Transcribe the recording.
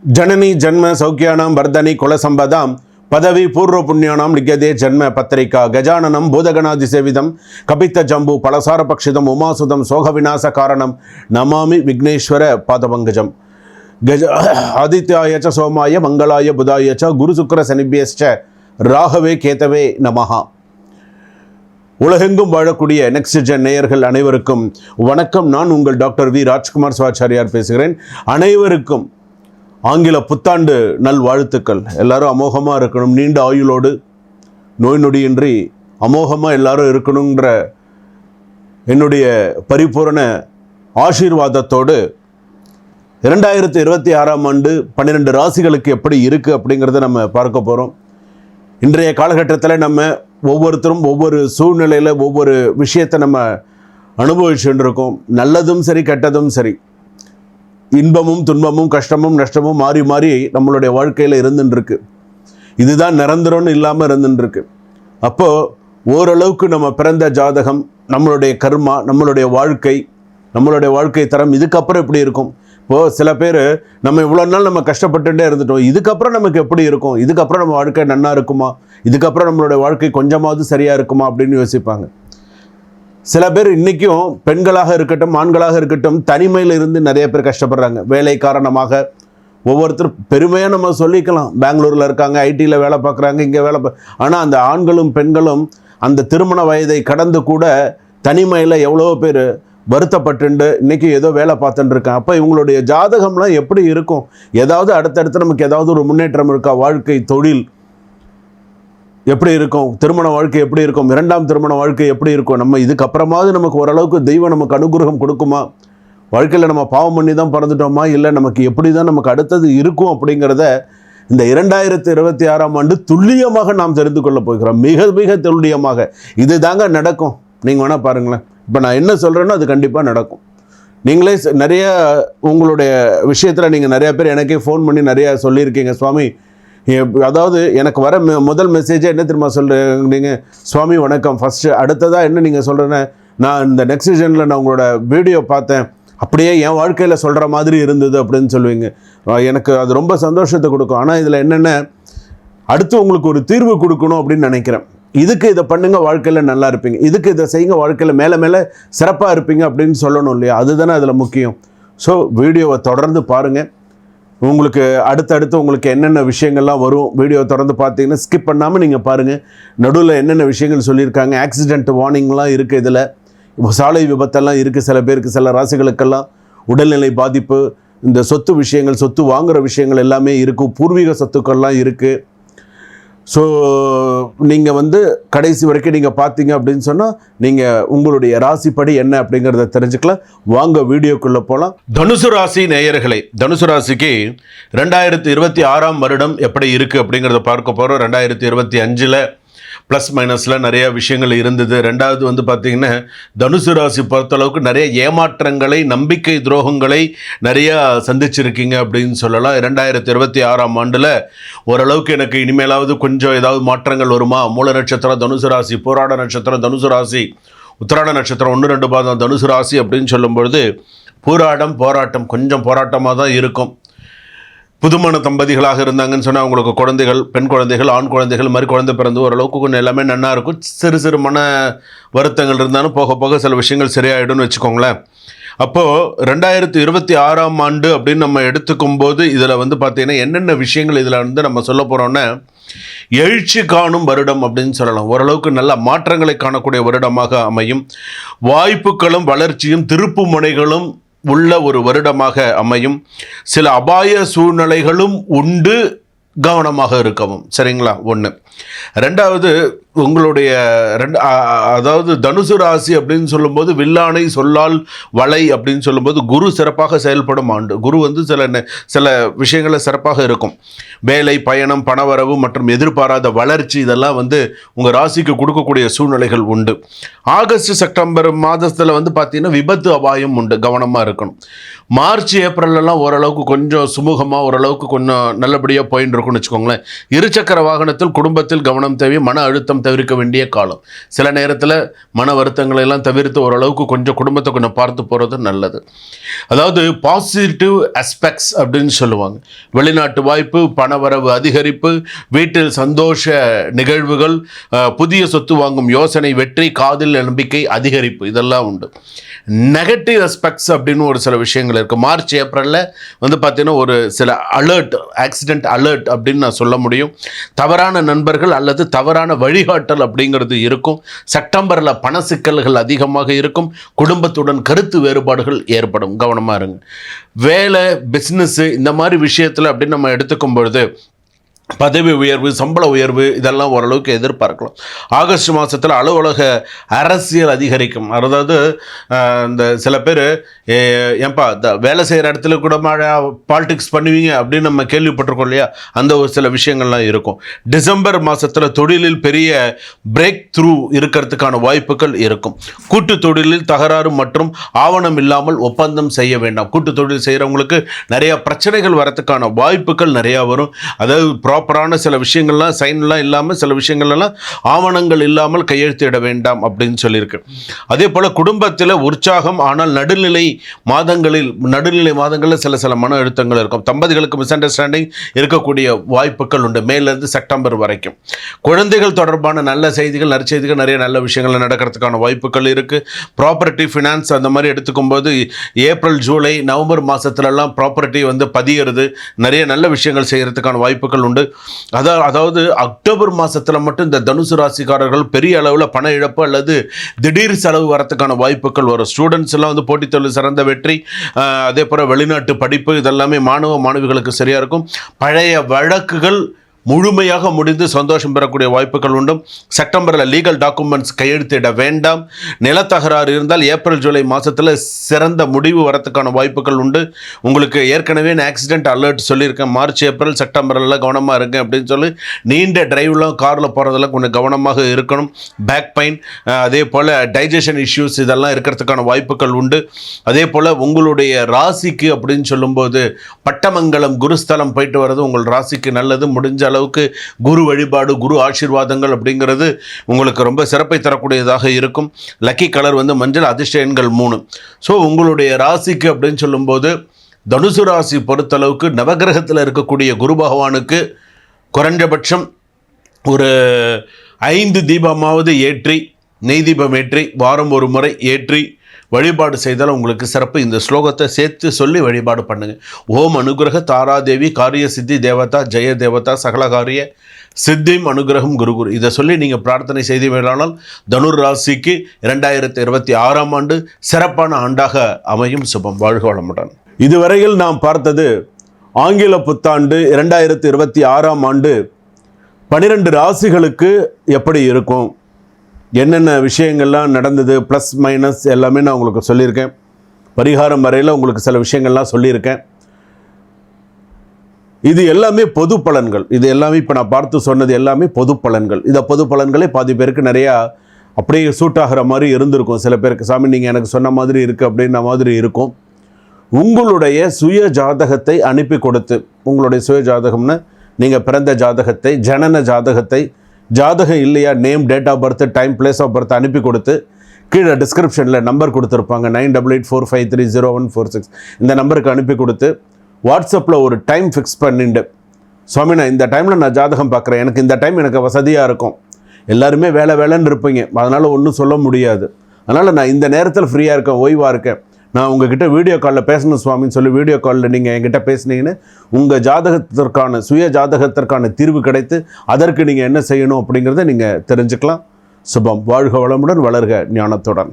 जननी जन्म सौख्यानां वर्धनी कुलसंपदां पदवी पूर्व पुण्यानां लिख्यते जन्म पत्रिका गजाननं भूतगणाधिसेवितं कपित्थजम्बू फलसारपक्षितम् उमासुतं सोगविनाश कारणं नमामि विघ्नेश्वर पादपङ्कजं गज आदित्याय च सोमाय मंगलाय बुधाय च गुरुशुक्र शनिभ्यश्च ராகவே கேதவே நமஹா. உலகெங்கும் வாழக்கூடிய நெக்ஸ்ட் ஜென் நேயர்கள் அனைவருக்கும் வணக்கம். நான் உங்கள் டாக்டர் வி ராஜ்குமார் சிவாச்சாரியார் பேசுகிறேன். அனைவருக்கும் ஆங்கில புத்தாண்டு நல் வாழ்த்துக்கள். எல்லாரும் அமோகமாக இருக்கணும், நீண்ட ஆயுளோடு நோய் நொடியின்றி அமோகமாக எல்லாரும் இருக்கணுங்கிற என்னுடைய பரிபூரண ஆசீர்வாதத்தோடு 2026ஆம் ஆண்டு 12 ராசிகளுக்கு எப்படி இருக்குது அப்படிங்கிறத நம்ம பார்க்க போகிறோம். இன்றைய காலகட்டத்தில் நம்ம ஒவ்வொருத்தரும் ஒவ்வொரு சூழ்நிலையில் ஒவ்வொரு விஷயத்தை நம்ம அனுபவிச்சுட்டு இருக்கோம். நல்லதும் சரி, கெட்டதும் சரி, இன்பமும் துன்பமும் கஷ்டமும் நஷ்டமும் மாறி மாறி நம்மளுடைய வாழ்க்கையில் இருந்துருக்கு. இதுதான் நிரந்தரம்னு இல்லாமல் இருந்துருக்கு. அப்போது ஓரளவுக்கு நம்ம பிறந்த ஜாதகம், நம்மளுடைய கர்மா, நம்மளுடைய வாழ்க்கை தரம் இதுக்கப்புறம் எப்படி இருக்கும்? இப்போது சில பேர் நம்ம இவ்வளோ நாள் நம்ம கஷ்டப்பட்டுட்டே இருந்துட்டோம், இதுக்கப்புறம் நமக்கு எப்படி இருக்கும், இதுக்கப்புறம் நம்ம வாழ்க்கை நன்னா இருக்குமா, இதுக்கப்புறம் நம்மளுடைய வாழ்க்கை கொஞ்சமாவது சரியாக இருக்குமா அப்படின்னு யோசிப்பாங்க. சில பேர் இன்றைக்கும் பெண்களாக இருக்கட்டும் ஆண்களாக இருக்கட்டும் தனிமையில் இருந்து நிறைய பேர் கஷ்டப்படுறாங்க. வேலை காரணமாக ஒவ்வொருத்தரும் பெருமையாக நம்ம சொல்லிக்கலாம், பெங்களூரில் இருக்காங்க, ஐடியில் வேலை பார்க்குறாங்க, இங்கே ஆனால் அந்த ஆண்களும் பெண்களும் அந்த திருமண வயதை கடந்து கூட தனிமையில் எவ்வளோ பேர் வருத்தப்பட்டு இன்றைக்கி ஏதோ வேலை பார்த்துட்டு இருக்கேன். அப்போ இவங்களுடைய ஜாதகம்லாம் எப்படி இருக்கும்? ஏதாவது அடுத்தடுத்து நமக்கு ஏதாவது ஒரு முன்னேற்றம் இருக்கா? வாழ்க்கை, தொழில் எப்படி இருக்கும்? திருமண வாழ்க்கை எப்படி இருக்கும்? 2ஆம் திருமண வாழ்க்கை எப்படி இருக்கும்? நம்ம இதுக்கப்புறமாவது நமக்கு ஓரளவுக்கு தெய்வம் நமக்கு அனுகிரகம் கொடுக்குமா? வாழ்க்கையில் நம்ம பாவம் பண்ணி தான் பிறந்துட்டோமா, இல்லை நமக்கு எப்படி தான் நமக்கு அடுத்தது இருக்கும் அப்படிங்கிறத இந்த 2026ஆம் ஆண்டு துல்லியமாக நாம் தெரிந்து கொள்ள போகிறோம். மிக மிக துல்லியமாக இது தாங்க நடக்கும். நீங்கள் வேணால் பாருங்களேன், இப்போ நான் என்ன சொல்கிறேன்னோ அது கண்டிப்பாக நடக்கும். நீங்களே நிறைய உங்களுடைய விஷயத்தில் நீங்கள் நிறையா பேர் எனக்கே ஃபோன் பண்ணி நிறையா சொல்லியிருக்கீங்க. சுவாமி, அதாவது எனக்கு வர முதல் மெசேஜே என்ன தெரியுமா சொல்கிறீங்க? சுவாமி வணக்கம், ஃபஸ்ட்டு அடுத்ததாக என்ன நீங்கள் சொல்கிறேன்னு, நான் இந்த நெக்ஸ்ட் ஜெனில் நான் உங்களோட வீடியோ பார்த்தேன், அப்படியே என் வாழ்க்கையில் சொல்கிற மாதிரி இருந்தது அப்படின்னு சொல்லுவீங்க. எனக்கு அது ரொம்ப சந்தோஷத்தை கொடுக்கும். ஆனால் இதில் என்னென்ன, அடுத்து உங்களுக்கு ஒரு தீர்வு கொடுக்கணும் அப்படின்னு நினைக்கிறேன். இதுக்கு இதை பண்ணுங்கள், வாழ்க்கையில் நல்லா இருப்பீங்க, இதுக்கு இதை செய்யுங்க, வாழ்க்கையில் மேலே மேலே சிறப்பாக இருப்பீங்க அப்படின்னு சொல்லணும் இல்லையா? அதுதானே அதில் முக்கியம். ஸோ வீடியோவை தொடர்ந்து பாருங்கள். உங்களுக்கு அடுத்தடுத்து உங்களுக்கு என்னென்ன விஷயங்கள்லாம் வரும், வீடியோ தொடர்ந்து பார்த்தீங்கன்னா ஸ்கிப் பண்ணாமல் நீங்கள் பாருங்கள். நடுவில் என்னென்ன விஷயங்கள் சொல்லியிருக்காங்க, ஆக்சிடென்ட் வார்னிங்லாம் இருக்குது, இதில் சாலை விபத்தெல்லாம் இருக்குது. சில பேருக்கு, சில ராசிகளுக்கெல்லாம் உடல்நிலை பாதிப்பு, இந்த சொத்து விஷயங்கள், சொத்து வாங்குகிற விஷயங்கள் எல்லாமே இருக்குது, பூர்வீக சொத்துக்கள்லாம் இருக்குது. ஸோ நீங்கள் கடைசி வரைக்கும் நீங்கள் பார்த்தீங்க அப்படின்னு சொன்னால் நீங்கள் உங்களுடைய ராசிப்படி என்ன அப்படிங்கிறத தெரிஞ்சுக்கலாம். வாங்க வீடியோக்குள்ளே போகலாம். தனுசு ராசி நேயர்களே, தனுசு ராசிக்கு 2026ஆம் வருடம் எப்படி இருக்குது அப்படிங்கிறத பார்க்க போகிறோம். 2025 ப்ளஸ் மைனஸில் நிறைய விஷயங்கள் இருந்தது. ரெண்டாவது பார்த்திங்கன்னா தனுசு ராசி பொறுத்தளவுக்கு நிறைய ஏமாற்றங்களை, நம்பிக்கை துரோகங்களை நிறையா சந்திச்சிருக்கீங்க அப்படின்னு சொல்லலாம். 2026ஆம் ஆண்டில் ஓரளவுக்கு எனக்கு இனிமேலாவது கொஞ்சம் ஏதாவது மாற்றங்கள் வருமா? மூல நட்சத்திரம் தனுசு ராசி, போராட நட்சத்திரம் தனுசு ராசி, உத்திராட நட்சத்திரம் 1-2 பாதம் தனுசு ராசி அப்படின்னு சொல்லும்பொழுது போராட்டம் கொஞ்சம் போராட்டமாக தான் இருக்கும். புதுமண தம்பதிகளாக இருந்தாங்கன்னு சொன்னால் அவங்களுக்கு குழந்தைகள், பெண் குழந்தைகள், ஆண் குழந்தைகள் மாதிரி குழந்தை பிறந்து ஓரளவுக்கு கொஞ்சம் எல்லாமே நன்னா இருக்கும். சிறு மன வருத்தங்கள் இருந்தாலும் போக போக சில விஷயங்கள் சரியாயிடும்னு வச்சுக்கோங்களேன். அப்போது 2026ஆம் ஆண்டு அப்படின்னு நம்ம எடுத்துக்கும் போது இதில் பார்த்தீங்கன்னா என்னென்ன விஷயங்கள் இதில் நம்ம சொல்ல போகிறோன்னா, எழுச்சி காணும் வருடம் அப்படின்னு சொல்லலாம். ஓரளவுக்கு நல்ல மாற்றங்களை காணக்கூடிய வருடமாக அமையும். வாய்ப்புகளும் வளர்ச்சியும் திருப்பு முனைகளும் உள்ள ஒரு வருடமாக அமையும். சில அபாய சூழ்நிலைகளும் உண்டு, கவனமாக இருக்கவும். சரிங்களா? 1. ரெண்டாவது, உங்களுடைய அதாவது தனுசு ராசி அப்படின்னு சொல்லும்போது வில்லானை சொல்லால் வளை அப்படின்னு சொல்லும்போது குரு சிறப்பாக செயல்படும் ஆண்டு. குரு சில விஷயங்களில் சிறப்பாக இருக்கும். வேலை, பயணம், பணவரவு மற்றும் எதிர்பாராத வளர்ச்சி இதெல்லாம் உங்கள் ராசிக்கு கொடுக்கக்கூடிய சூழ்நிலைகள் உண்டு. ஆகஸ்ட் செப்டம்பர் மாதத்தில் பார்த்தீங்கன்னா விபத்து அபாயம் உண்டு, கவனமாக இருக்கணும். மார்ச் ஏப்ரல்லாம் ஓரளவுக்கு கொஞ்சம் சுமூகமாக, ஓரளவுக்கு கொஞ்சம் நல்லபடியாக போயின்னு இருக்கும். இருக்கும்னு வச்சுக்கோங்களேன். இருசக்கர வாகனத்தில் குடும்பத்தில் கவனம் தேவை, மன அழுத்தம் தவிர்க்க வேண்டிய காலம். சில நேரத்தில் மன வருத்தங்களை எல்லாம் தவிர்த்து ஓரளவுக்கு கொஞ்சம் குடும்பத்தை கொஞ்சம் பார்த்து போகிறது நல்லது. அதாவது பாசிட்டிவ் அஸ்பெக்ட்ஸ் அப்படின்னு சொல்லுவாங்க. வெளிநாட்டு வாய்ப்பு, பணவரவு அதிகரிப்பு, வீட்டில் சந்தோஷ நிகழ்வுகள், புதிய சொத்து வாங்கும் யோசனை, வெற்றி, காதல் நம்பிக்கை அதிகரிப்பு, இதெல்லாம் உண்டு. நெகட்டிவ் அஸ்பெக்ட்ஸ் அப்படின்னு ஒரு சில விஷயங்கள் இருக்குது. மார்ச் ஏப்ரலில் வந்து பார்த்தீங்கன்னா ஒரு சில அலர்ட், ஆக்சிடென்ட் அலர்ட் அப்படின்னு நான் சொல்ல முடியும். தவறான நண்பர்கள் அல்லது தவறான வழிகாட்டல் அப்படிங்கிறது இருக்கும். செப்டம்பரில் பண சிக்கல்கள் அதிகமாக இருக்கும். குடும்பத்துடன் கருத்து வேறுபாடுகள் ஏற்படும், கவனமாக இருங்க. வேலை, பிஸ்னஸ்ஸு இந்த மாதிரி விஷயத்தில் அப்படின்னு நம்ம எடுத்துக்கும் பொழுது பதவி உயர்வு, சம்பள உயர்வு இதெல்லாம் ஓரளவுக்கு எதிர்பார்க்கலாம். ஆகஸ்ட் மாதத்தில் அலுவலக அரசியல் அதிகரிக்கும். அதாவது இந்த சில பேர் ஏன்பா வேலை செய்கிற இடத்துல கூட பாலிடிக்ஸ் பண்ணுவீங்க அப்படின்னு நம்ம கேள்விப்பட்டிருக்கோம் இல்லையா, அந்த ஒரு சில விஷயங்கள்லாம் இருக்கும். டிசம்பர் மாதத்தில் தொழிலில் பெரிய பிரேக் த்ரூ இருக்கிறதுக்கான வாய்ப்புகள் இருக்கும். கூட்டு தொழிலில் தகராறு மற்றும் ஆவணம் இல்லாமல் ஒப்பந்தம் செய்ய வேண்டாம். கூட்டு தொழில் செய்கிறவங்களுக்கு நிறையா பிரச்சனைகள் வரத்துக்கான வாய்ப்புகள் நிறையா வரும். அதாவது ப்ராப்பரான சில விஷயங்கள்லாம் சைன்லாம் இல்லாமல், சில விஷயங்கள்லாம் ஆவணங்கள் இல்லாமல் கையெழுத்திட வேண்டாம் அப்படின்னு சொல்லியிருக்கு. அதே போல் குடும்பத்தில் உற்சாகம், ஆனால் நடுநிலை மாதங்களில் சில மன அழுத்தங்கள் இருக்கும். தம்பதிகளுக்கு மிஸ் அண்டர்ஸ்டாண்டிங் இருக்கக்கூடிய வாய்ப்புகள் உண்டு மேலேருந்து செப்டம்பர் வரைக்கும். குழந்தைகள் தொடர்பான நல்ல செய்திகள், நற்செய்திகள், நிறைய நல்ல விஷயங்கள் நடக்கிறதுக்கான வாய்ப்புகள் இருக்குது. ப்ராப்பர்ட்டி, ஃபினான்ஸ் அந்த மாதிரி எடுத்துக்கும் போது ஏப்ரல், ஜூலை, நவம்பர் மாதத்துலலாம் ப்ராப்பர்ட்டி வந்து பதியிறது, நிறைய நல்ல விஷயங்கள் செய்கிறதுக்கான வாய்ப்புகள் உண்டு. அதாவது அக்டோபர் மாதத்தில் மட்டும் இந்த தனுசு ராசிக்காரர்கள் பெரிய அளவில் பண இழப்பு அல்லது திடீர் செலவு வரத்துக்கான வாய்ப்புகள் வரும். ஸ்டூடெண்ட்ஸ் எல்லாம் வந்து போட்டித் தேர்வில் சிறந்த வெற்றி, அதே போல் வெளிநாட்டு படிப்பு, இதெல்லாமே மாணவிகளுக்கு சரியாக இருக்கும். பழைய வழக்குகள் முழுமையாக முடிந்து சந்தோஷம் பெறக்கூடிய வாய்ப்புகள் உண்டு. செப்டம்பரில் லீகல் டாக்குமெண்ட்ஸ் கையெழுத்திட வேண்டாம். நிலத்தகராறு இருந்தால் ஏப்ரல், ஜூலை மாதத்தில் சிறந்த முடிவு வரத்துக்கான வாய்ப்புகள் உண்டு. உங்களுக்கு ஏற்கனவே நான் ஆக்சிடென்ட் அலர்ட் சொல்லியிருக்கேன். மார்ச், ஏப்ரல், செப்டம்பரில் கவனமாக இருங்க அப்படின்னு சொல்லி, நீண்ட டிரைவ்லாம் காரில் போகிறதெல்லாம் கொஞ்சம் கவனமாக இருக்கணும். பேக் பெயின், அதே போல் டைஜஷன் இஷ்யூஸ் இதெல்லாம் இருக்கிறதுக்கான வாய்ப்புகள் உண்டு. அதே போல் உங்களுடைய ராசிக்கு அப்படின்னு சொல்லும்போது பட்டமங்கலம் குருஸ்தலம் போயிட்டு வர்றது உங்கள் ராசிக்கு நல்லது. முடிஞ்ச அளவுக்கு குரு வழிபாடு, குரு ஆசீர்வாதங்கள் அப்படிங்கிறது உங்களுக்கு ரொம்ப சிறப்பை தரக்கூடியதாக இருக்கும். லக்கி கலர் வந்து மஞ்சள், அதிர்ஷ்ட எண்கள் 3. ஸோ உங்களுடைய ராசிக்கு அப்படின்னு சொல்லும்போது தனுசு ராசி பொறுத்தளவுக்கு நவகிரகத்தில் இருக்கக்கூடிய குரு பகவானுக்கு குறைஞ்சபட்சம் ஒரு 5 தீபமாவது ஏற்றி, நெய் தீபம் ஏற்றி, வாரம் ஒரு முறை ஏற்றி வழிபாடு செய்தால் உங்களுக்கு சிறப்பு. இந்த ஸ்லோகத்தை சேர்த்து சொல்லி வழிபாடு பண்ணுங்க. ஓம் அனுகிரக தாராதேவி காரிய சித்தி தேவதா ஜெய தேவதா சகலகாரிய சித்திம் அனுகிரகம் குருகுரு. இதை சொல்லி நீங்கள் பிரார்த்தனை செய்து வேண்டானால் தனுர் ராசிக்கு 2026ஆம் ஆண்டு சிறப்பான ஆண்டாக அமையும். சுபம். வாழ்க வளமுடன். இதுவரையில் நாம் பார்த்தது ஆங்கில புத்தாண்டு 2026ஆம் ஆண்டு 12 ராசிகளுக்கு எப்படி இருக்கும், என்னென்ன விஷயங்கள்லாம் நடந்தது, ப்ளஸ் மைனஸ் எல்லாமே நான் உங்களுக்கு சொல்லியிருக்கேன். பரிகாரம் வரையில் உங்களுக்கு சில விஷயங்கள்லாம் சொல்லியிருக்கேன். இது எல்லாமே பொது பலன்கள். இது எல்லாமே இப்போ நான் பார்த்து சொன்னது எல்லாமே பொது பலன்கள். இதை பொது பலன்களே பாதி பேருக்கு நிறையா அப்படியே சூட் ஆகிற மாதிரி இருந்திருக்கும். சில பேருக்கு சாமி நீங்கள் எனக்கு சொன்ன மாதிரி இருக்குது அப்படின்ற மாதிரி இருக்கும். உங்களுடைய சுய ஜாதகத்தை அனுப்பி கொடுத்து, உங்களுடைய சுய ஜாதகம்னு நீங்கள் பிறந்த ஜாதகத்தை, ஜனன ஜாதகத்தை, ஜாதகம் இல்லையா name, date of birth, time, place of birth அனுப்பி கொடுத்து, கீழே டிஸ்கிரிப்ஷனில் நம்பர் கொடுத்துருப்பாங்க 9884530146, இந்த நம்பருக்கு அனுப்பி கொடுத்து வாட்ஸ்அப்பில் ஒரு டைம் ஃபிக்ஸ் பண்ணிட்டு, சுவாமி நான் இந்த டைமில் நான் ஜாதகம் பார்க்குறேன், எனக்கு இந்த டைம் எனக்கு வசதியாக இருக்கும். எல்லாருமே வேலைன்னு இருப்பீங்க, அதனால் ஒன்றும் சொல்ல முடியாது. அதனால் நான் இந்த நேரத்தில் ஃப்ரீயாக இருக்கேன், ஓய்வாக இருக்கேன், நான் உங்ககிட்ட வீடியோ காலில் பேசணும் சுவாமின்னு சொல்லி வீடியோ காலில் நீங்கள் என்கிட்ட பேசுனீங்கன்னு உங்கள் ஜாதகத்திற்கான சுய ஜாதகத்திற்கான தீர்வு கிடைத்து அதற்கு நீங்கள் என்ன செய்யணும் அப்படிங்கிறத நீங்கள் தெரிஞ்சுக்கலாம். சுபம். வாழ்க வளமுடன், வளர்க ஞானத்துடன்.